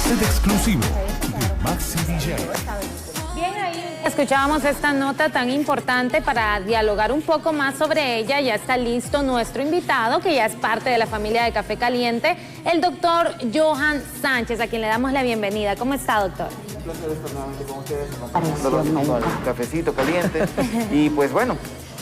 Set exclusivo de Maxi DJ. Bien, ahí escuchábamos esta nota tan importante para dialogar un poco más sobre ella. Ya está listo nuestro invitado, que ya es parte de la familia de Café Caliente, el doctor Johan Sánchez, a quien le damos la bienvenida. ¿Cómo está, doctor? Un placer estar nuevamente con ustedes, acompañándolos con el cafecito caliente. Y pues bueno,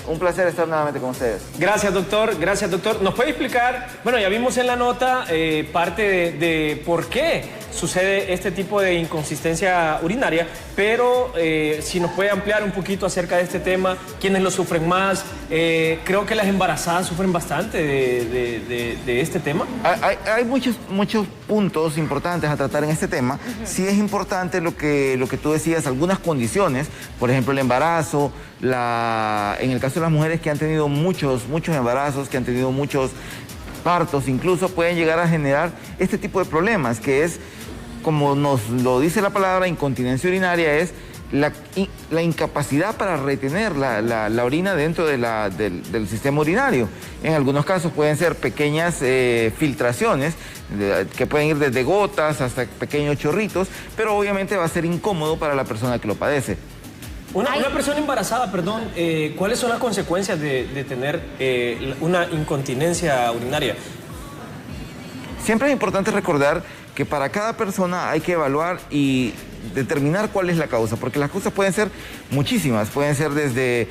un placer estar nuevamente con ustedes. Gracias, doctor. Gracias, doctor. ¿Nos puede explicar? Bueno, ya vimos en la nota parte de por qué sucede este tipo de inconsistencia urinaria, pero si nos puede ampliar un poquito acerca de este tema, quiénes lo sufren más. Creo que las embarazadas sufren bastante de este tema. Hay muchos puntos importantes a tratar en este tema. Sí es importante lo que tú decías, algunas condiciones, por ejemplo, el embarazo, en el caso de las mujeres que han tenido muchos embarazos, que han tenido muchos partos, incluso pueden llegar a generar este tipo de problemas, que es, como nos lo dice la palabra, incontinencia urinaria, es la incapacidad para retener la orina dentro del sistema urinario. En algunos casos pueden ser pequeñas filtraciones que pueden ir desde gotas hasta pequeños chorritos, pero obviamente va a ser incómodo para la persona que lo padece. Una persona embarazada, perdón, ¿cuáles son las consecuencias de tener una incontinencia urinaria? Siempre es importante recordar que para cada persona hay que evaluar y determinar cuál es la causa, porque las causas pueden ser muchísimas, pueden ser desde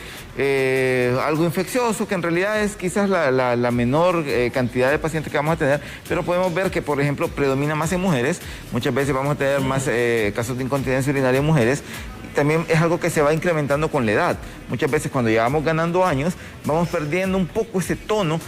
algo infeccioso, que en realidad es quizás la menor cantidad de pacientes que vamos a tener, pero podemos ver que, por ejemplo, predomina más en mujeres. Muchas veces vamos a tener más casos de incontinencia urinaria en mujeres. También es algo que se va incrementando con la edad. Muchas veces cuando ya vamos ganando años, vamos perdiendo un poco ese tono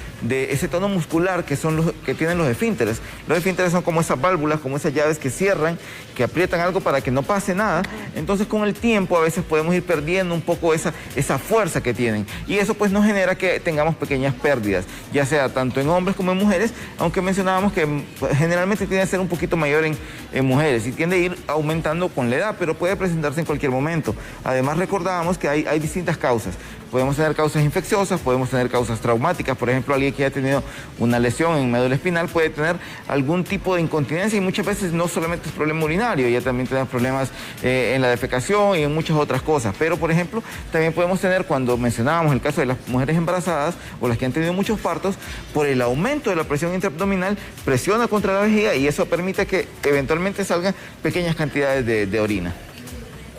muscular que tienen los esfínteres. Los esfínteres son como esas válvulas, como esas llaves que cierran, que aprietan algo para que no pase nada. Entonces con el tiempo a veces podemos ir perdiendo un poco esa fuerza que tienen. Y eso pues nos genera que tengamos pequeñas pérdidas, ya sea tanto en hombres como en mujeres, aunque mencionábamos que generalmente tiende a ser un poquito mayor en mujeres y tiende a ir aumentando con la edad, pero puede presentarse en cualquier momento. Además recordábamos que hay distintas causas. Podemos tener causas infecciosas, podemos tener causas traumáticas. Por ejemplo, alguien que haya tenido una lesión en médula espinal puede tener algún tipo de incontinencia, y muchas veces no solamente es problema urinario, ya también tenemos problemas en la defecación y en muchas otras cosas. Pero, por ejemplo, también podemos tener, cuando mencionábamos el caso de las mujeres embarazadas o las que han tenido muchos partos, por el aumento de la presión intraabdominal, presiona contra la vejiga y eso permite que eventualmente salgan pequeñas cantidades de orina.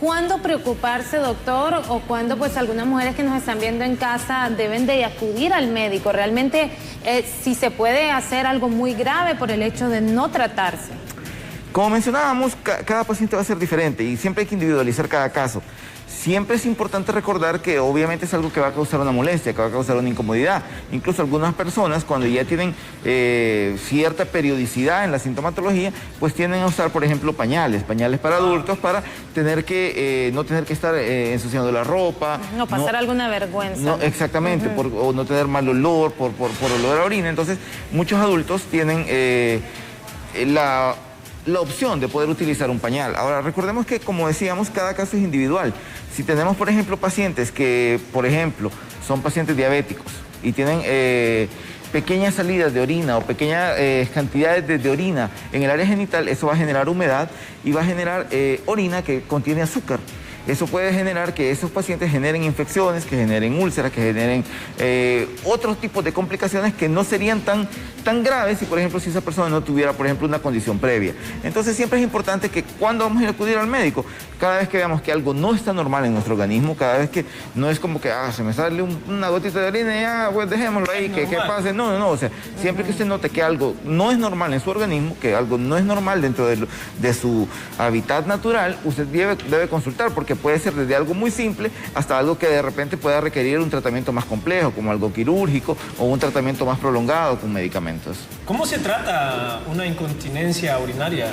¿Cuándo preocuparse, doctor, o cuándo pues algunas mujeres que nos están viendo en casa deben de acudir al médico? Realmente, si se puede hacer algo muy grave por el hecho de no tratarse. Como mencionábamos, cada paciente va a ser diferente y siempre hay que individualizar cada caso. Siempre es importante recordar que obviamente es algo que va a causar una molestia, que va a causar una incomodidad. Incluso algunas personas, cuando ya tienen cierta periodicidad en la sintomatología, pues tienden a usar, por ejemplo, pañales para adultos, para no tener que estar ensuciando la ropa. No pasar alguna vergüenza. No, exactamente, o no tener mal olor por olor a orina. Entonces, muchos adultos tienen la opción de poder utilizar un pañal. Ahora, recordemos que, como decíamos, cada caso es individual. Si tenemos, por ejemplo, pacientes que, por ejemplo, son pacientes diabéticos y tienen pequeñas salidas de orina o pequeñas cantidades de orina en el área genital, eso va a generar humedad y va a generar orina que contiene azúcar. Eso puede generar que esos pacientes generen infecciones, que generen úlceras, que generen otros tipos de complicaciones que no serían tan graves si, por ejemplo, si esa persona no tuviera, por ejemplo, una condición previa. Entonces siempre es importante que cuando vamos a ir a acudir al médico, cada vez que veamos que algo no está normal en nuestro organismo, cada vez que no es como que se me sale una gotita de orina y ya, pues dejémoslo ahí, que pase. No, o sea, siempre que usted note que algo no es normal en su organismo, que algo no es normal dentro de su hábitat natural, usted debe consultar, porque puede ser desde algo muy simple hasta algo que de repente pueda requerir un tratamiento más complejo, como algo quirúrgico o un tratamiento más prolongado con medicamentos. ¿Cómo se trata una incontinencia urinaria?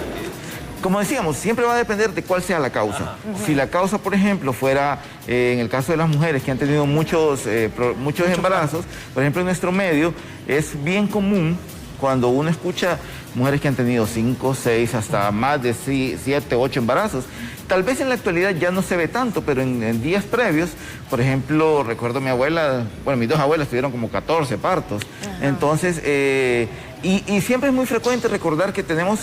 Como decíamos, siempre va a depender de cuál sea la causa. Si la causa, por ejemplo, fuera, en el caso de las mujeres que han tenido muchos embarazos, por ejemplo, en nuestro medio es bien común cuando uno escucha mujeres que han tenido 5, 6, hasta más de 7, 8 embarazos. Tal vez en la actualidad ya no se ve tanto, pero en días previos, por ejemplo, recuerdo mi abuela, mis dos abuelas tuvieron como 14 partos. Entonces, Y siempre es muy frecuente recordar que tenemos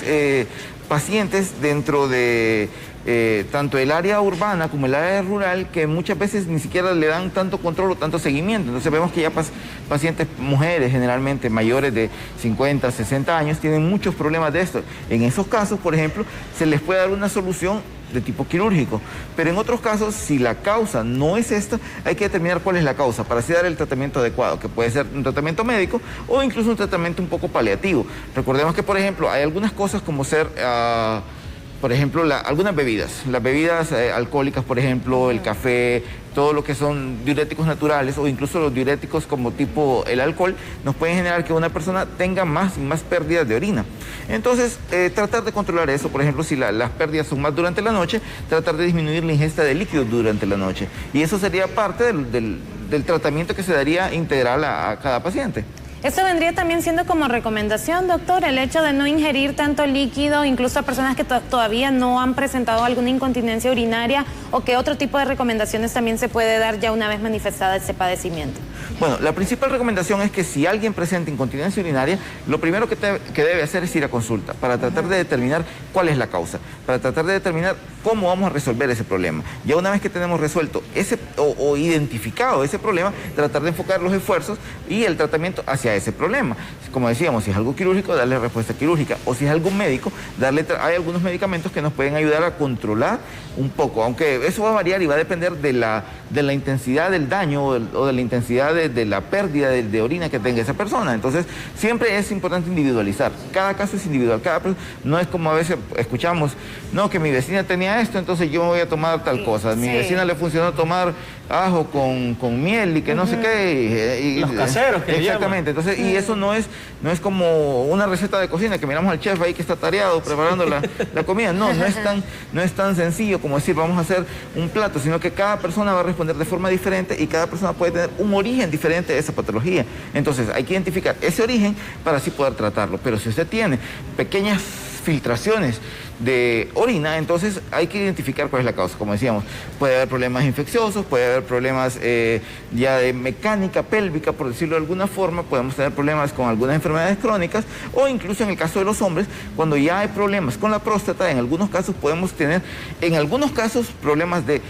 pacientes dentro de tanto el área urbana como el área rural que muchas veces ni siquiera le dan tanto control o tanto seguimiento. Entonces vemos que ya pacientes, mujeres generalmente mayores de 50, 60 años, tienen muchos problemas de esto. En esos casos, por ejemplo, se les puede dar una solución de tipo quirúrgico, pero en otros casos, si la causa no es esta, hay que determinar cuál es la causa para así dar el tratamiento adecuado, que puede ser un tratamiento médico o incluso un tratamiento un poco paliativo. Recordemos que, por ejemplo, hay algunas cosas como ser, por ejemplo, algunas bebidas, las bebidas alcohólicas, por ejemplo, el café, todo lo que son diuréticos naturales o incluso los diuréticos como tipo el alcohol, nos pueden generar que una persona tenga más pérdidas de orina. Entonces, tratar de controlar eso, por ejemplo, si las pérdidas son más durante la noche, tratar de disminuir la ingesta de líquidos durante la noche. Y eso sería parte del tratamiento que se daría integral a cada paciente. Esto vendría también siendo como recomendación, doctor, el hecho de no ingerir tanto líquido, incluso a personas que todavía no han presentado alguna incontinencia urinaria, o qué otro tipo de recomendaciones también se puede dar ya una vez manifestada ese padecimiento. Bueno, la principal recomendación es que si alguien presenta incontinencia urinaria, lo primero que debe hacer es ir a consulta para tratar de determinar cuál es la causa, para tratar de determinar cómo vamos a resolver ese problema. Ya una vez que tenemos resuelto o identificado ese problema, tratar de enfocar los esfuerzos y el tratamiento hacia ese problema. Como decíamos, si es algo quirúrgico, darle respuesta quirúrgica, o si es algo médico, hay algunos medicamentos que nos pueden ayudar a controlar un poco, aunque eso va a variar y va a depender de la intensidad del daño o de la intensidad de la pérdida de orina que tenga esa persona. Entonces, siempre es importante individualizar. Cada caso es individual, no es como a veces escuchamos, no, que mi vecina tenía esto, entonces yo me voy a tomar tal cosa. Mi vecina le funcionó tomar ajo con miel y que no sé qué. Y los caseros que exactamente. Entonces, y eso no es como una receta de cocina que miramos al chef ahí que está tareado preparando la comida. No es tan sencillo como decir vamos a hacer un plato, sino que cada persona va a responder de forma diferente y cada persona puede tener un origen diferente de esa patología. Entonces hay que identificar ese origen para así poder tratarlo. Pero si usted tiene pequeñas filtraciones de orina, entonces hay que identificar cuál es la causa. Como decíamos, puede haber problemas infecciosos, puede haber problemas ya de mecánica pélvica, por decirlo de alguna forma, podemos tener problemas con algunas enfermedades crónicas, o incluso en el caso de los hombres, cuando ya hay problemas con la próstata, en algunos casos podemos tener, problemas de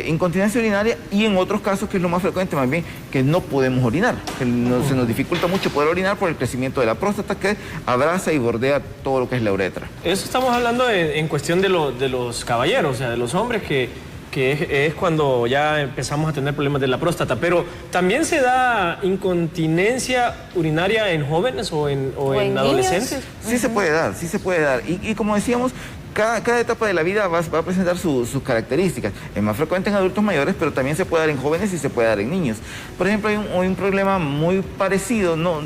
incontinencia urinaria, y en otros casos, que es lo más frecuente más bien, que no podemos orinar, que se nos dificulta mucho poder orinar por el crecimiento de la próstata que abraza y bordea todo lo que es la uretra. Eso estamos hablando en cuestión de los caballeros, o sea, de los hombres, que es cuando ya empezamos a tener problemas de la próstata. Pero también se da incontinencia urinaria en jóvenes o en adolescentes. Sí se puede dar. Y como decíamos, cada etapa de la vida va a presentar sus características. Es más frecuente en adultos mayores, pero también se puede dar en jóvenes y se puede dar en niños. Por ejemplo, hay un problema muy parecido, no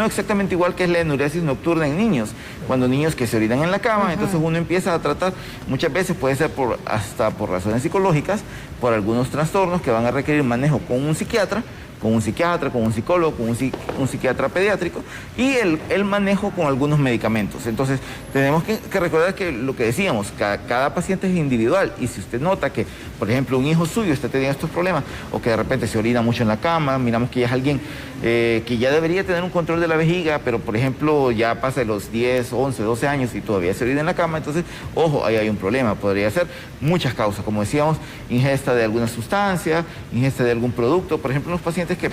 exactamente igual, que es la enuresis nocturna en niños. Cuando niños que se orinan en la cama, entonces uno empieza a tratar, muchas veces puede ser hasta por razones psicológicas, por algunos trastornos que van a requerir manejo con un psiquiatra, con un psicólogo, con un psiquiatra pediátrico, y el manejo con algunos medicamentos. Entonces, tenemos que recordar que lo que decíamos, cada paciente es individual, y si usted nota que, por ejemplo, un hijo suyo está teniendo estos problemas, o que de repente se orina mucho en la cama, miramos que ya es alguien que ya debería tener un control de la vejiga, pero, por ejemplo, ya pasa de los 10, 11, 12 años y todavía se orina en la cama, entonces, ojo, ahí hay un problema. Podría ser muchas causas, como decíamos, ingesta de alguna sustancia, ingesta de algún producto. Por ejemplo, los pacientes que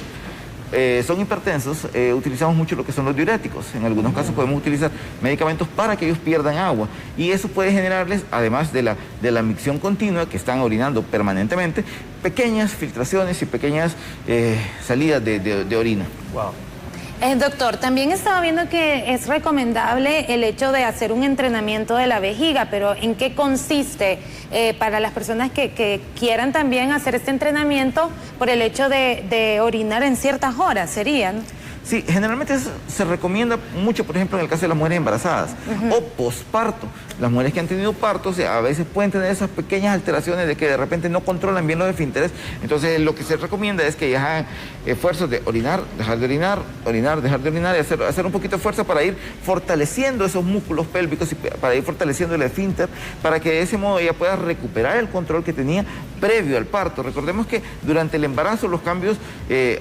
son hipertensos, utilizamos mucho lo que son los diuréticos. En algunos casos podemos utilizar medicamentos para que ellos pierdan agua, y eso puede generarles, además de la micción continua, que están orinando permanentemente, pequeñas filtraciones y pequeñas salidas de orina. Wow. Doctor, también estaba viendo que es recomendable el hecho de hacer un entrenamiento de la vejiga, pero ¿en qué consiste para las personas que quieran también hacer este entrenamiento por el hecho de orinar en ciertas horas, sería, ¿no? Sí, generalmente se recomienda mucho, por ejemplo, en el caso de las mujeres embarazadas o posparto. Las mujeres que han tenido partos, a veces pueden tener esas pequeñas alteraciones de que de repente no controlan bien los esfínteres. Entonces, lo que se recomienda es que ellas hagan esfuerzos de orinar, dejar de orinar, orinar, dejar de orinar, y hacer un poquito de fuerza para ir fortaleciendo esos músculos pélvicos y para ir fortaleciendo el esfínter, para que de ese modo ella pueda recuperar el control que tenía previo al parto. Recordemos que durante el embarazo los cambios,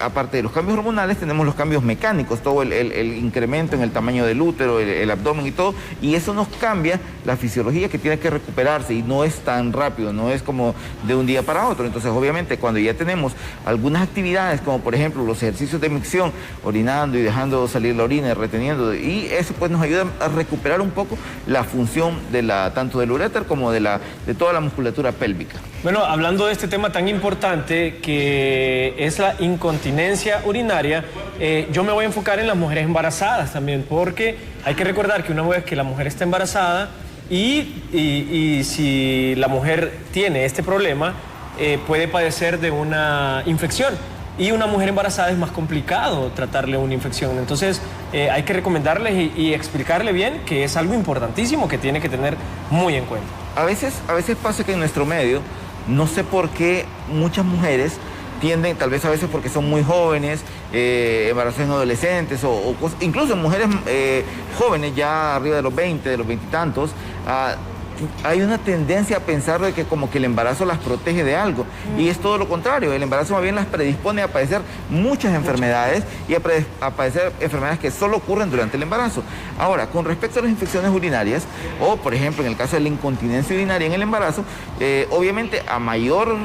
aparte de los cambios hormonales, tenemos los cambios mecánicos, todo el incremento en el tamaño del útero, el abdomen y todo, y eso nos cambia la fisiología que tiene que recuperarse y no es tan rápido, no es como de un día para otro. Entonces, obviamente, cuando ya tenemos algunas actividades, como por ejemplo los ejercicios de micción, orinando y dejando salir la orina y reteniendo, y eso pues nos ayuda a recuperar un poco la función tanto del uréter como de toda la musculatura pélvica. Bueno, hablando de este tema tan importante que es la incontinencia urinaria, yo me voy a enfocar en las mujeres embarazadas también, porque hay que recordar que una vez que la mujer está embarazada y si la mujer tiene este problema, puede padecer de una infección. Y una mujer embarazada es más complicado tratarle una infección. Entonces, hay que recomendarles y explicarle bien que es algo importantísimo que tiene que tener muy en cuenta. A veces pasa que en nuestro medio, no sé por qué muchas mujeres tienden, tal vez a veces porque son muy jóvenes, embarazadas en adolescentes incluso mujeres jóvenes ya arriba de los 20, de los 20 y tantos, hay una tendencia a pensar de que como que el embarazo las protege de algo y es todo lo contrario, el embarazo más bien las predispone a padecer muchas enfermedades y a padecer enfermedades que solo ocurren durante el embarazo. Ahora, con respecto a las infecciones urinarias o por ejemplo en el caso de la incontinencia urinaria en el embarazo, obviamente a mayor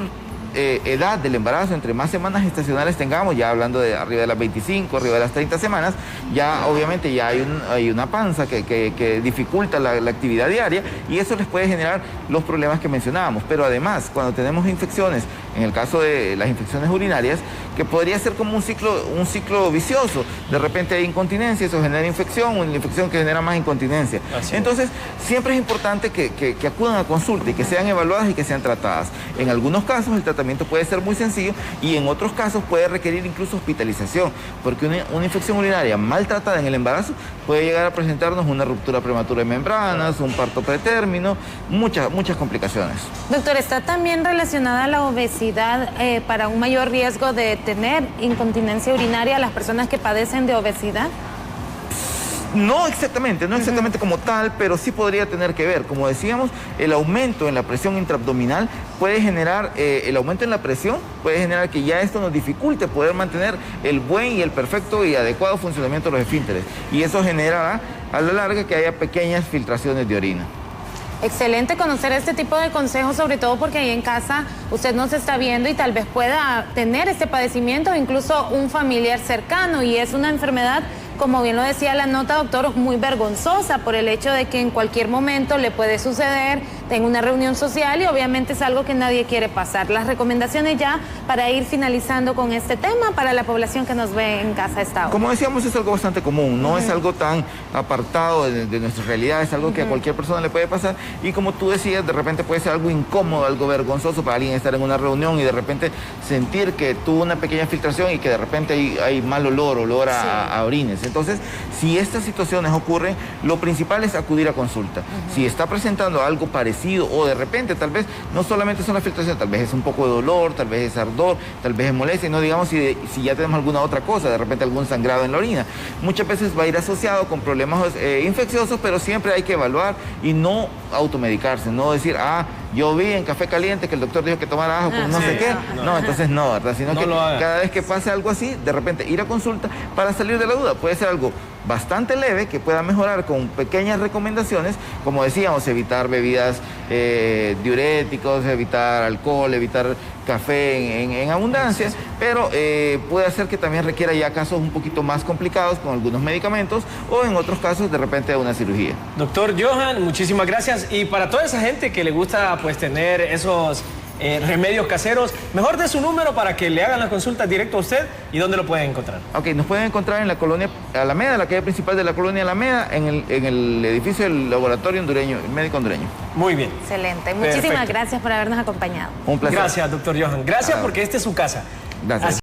edad del embarazo, entre más semanas gestacionales tengamos, ya hablando de arriba de las 25, arriba de las 30 semanas, ya obviamente ya hay una panza que dificulta la actividad diaria y eso les puede generar los problemas que mencionábamos. Pero además, cuando tenemos infecciones, en el caso de las infecciones urinarias, que podría ser como un ciclo vicioso, de repente hay incontinencia, eso genera infección, una infección que genera más incontinencia. Entonces, siempre es importante que acudan a consulta y que sean evaluadas y que sean tratadas. En algunos casos el tratamiento puede ser muy sencillo y en otros casos puede requerir incluso hospitalización, porque una infección urinaria mal tratada en el embarazo puede llegar a presentarnos una ruptura prematura de membranas, un parto pretérmino, muchas complicaciones. Doctor, ¿está también relacionada la obesidad para un mayor riesgo de tener incontinencia urinaria a las personas que padecen de obesidad? No exactamente como tal, pero sí podría tener que ver. Como decíamos, el aumento en la presión intraabdominal puede generar, el aumento en la presión puede generar que ya esto nos dificulte poder mantener el buen y el perfecto y adecuado funcionamiento de los esfínteres. Y eso generará a la larga que haya pequeñas filtraciones de orina. Excelente conocer este tipo de consejos, sobre todo porque ahí en casa usted nos está viendo y tal vez pueda tener este padecimiento o incluso un familiar cercano, y es una enfermedad, como bien lo decía la nota, doctor, muy vergonzosa por el hecho de que en cualquier momento le puede suceder en una reunión social y obviamente es algo que nadie quiere pasar. Las recomendaciones ya para ir finalizando con este tema para la población que nos ve en casa a esta hora. Como decíamos, es algo bastante común, no es algo tan apartado de nuestra realidad, es algo que a cualquier persona le puede pasar y como tú decías, de repente puede ser algo incómodo, algo vergonzoso para alguien estar en una reunión y de repente sentir que tuvo una pequeña filtración y que de repente hay mal olor a orines. Entonces, si estas situaciones ocurren, lo principal es acudir a consulta. Si está presentando algo parecido o de repente tal vez no solamente son las filtraciones, tal vez es un poco de dolor, tal vez es ardor, tal vez es molestia, y no digamos si ya tenemos alguna otra cosa, de repente algún sangrado en la orina. Muchas veces va a ir asociado con problemas infecciosos, pero siempre hay que evaluar y no automedicarse, no decir, yo vi en Café Caliente que el doctor dijo que tomara ajo, no sé qué. No, entonces no, ¿verdad? Sino que cada vez que pase algo así, de repente ir a consulta para salir de la duda. Puede ser algo bastante leve que pueda mejorar con pequeñas recomendaciones, como decíamos, evitar bebidas diuréticos, evitar alcohol, evitar café en abundancia, pero puede hacer que también requiera ya casos un poquito más complicados con algunos medicamentos o en otros casos de repente una cirugía. Doctor Johan, muchísimas gracias, y para toda esa gente que le gusta pues tener esos remedios caseros, mejor dé su número para que le hagan las consultas directo a usted. ¿Y dónde lo pueden encontrar? Ok, nos pueden encontrar en la colonia Alameda, la calle principal de la colonia Alameda, en el edificio del laboratorio hondureño, el médico hondureño. Muy bien. Excelente. Muchísimas gracias por habernos acompañado. Un placer. Gracias, doctor Johan. Gracias porque esta es su casa. Gracias.